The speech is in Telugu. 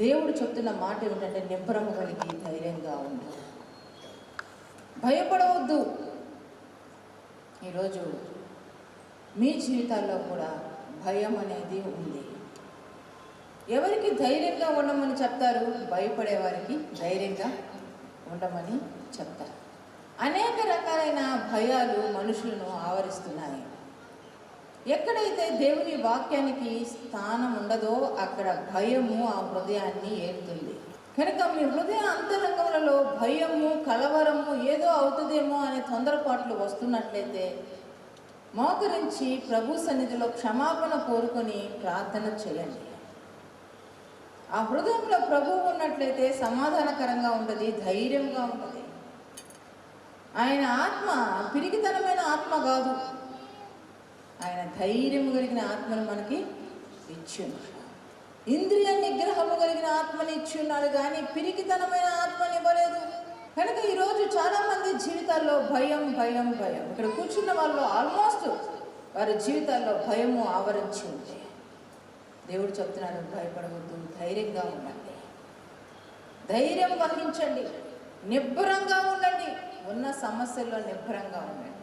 దేవుడు చెప్తున్న మాట ఏమిటంటే నిబ్బరము కలిగి ధైర్యంగా ఉండు, భయపడవద్దు. ఈరోజు మీ జీవితాల్లో కూడా భయం అనేది ఉంది. ఎవరికి ధైర్యంగా ఉండమని చెప్తారు? భయపడే వారికి ధైర్యంగా ఉండమని చెప్తారు. అనేక రకాలైన భయాలు మనుషులను ఆవరిస్తున్నాయి. ఎక్కడైతే దేవుని వాక్యానికి స్థానం ఉండదో అక్కడ భయము ఆ హృదయాన్ని ఏలుతుంది. కనుక మీ హృదయ అంతరంగములలో భయము, కలవరము, ఏదో అవుతుందేమో అనే తొందరపాట్లు వస్తున్నట్లయితే మోకరించి ప్రభు సన్నిధిలో క్షమాపణ కోరుకొని ప్రార్థన చేయండి. ఆ హృదయంలో ప్రభువు ఉన్నట్లయితే సమాధానకరంగా ఉంటుంది, ధైర్యంగా ఉంటుంది. ఆయన ఆత్మ పిరికితనమైన ఆత్మ కాదు, ఆయన ధైర్యం కలిగిన ఆత్మను మనకి ఇచ్చున్నాడు. ఇంద్రియ నిగ్రహము కలిగిన ఆత్మని ఇచ్చున్నాడు, కానీ పిరికితనమైన ఆత్మని ఇవ్వలేదు. కనుక ఈరోజు చాలామంది జీవితాల్లో భయం భయం భయం. ఇక్కడ కూర్చున్న వాళ్ళు ఆల్మోస్ట్ వారి జీవితాల్లో భయము ఆవరించి ఉంది. దేవుడు చెప్తున్నాడు, భయపడవద్దు, ధైర్యంగా ఉండండి, ధైర్యం వహించండి, నిబ్బరంగా ఉండండి, ఉన్న సమస్యల్లో నిబ్బరంగా ఉండండి.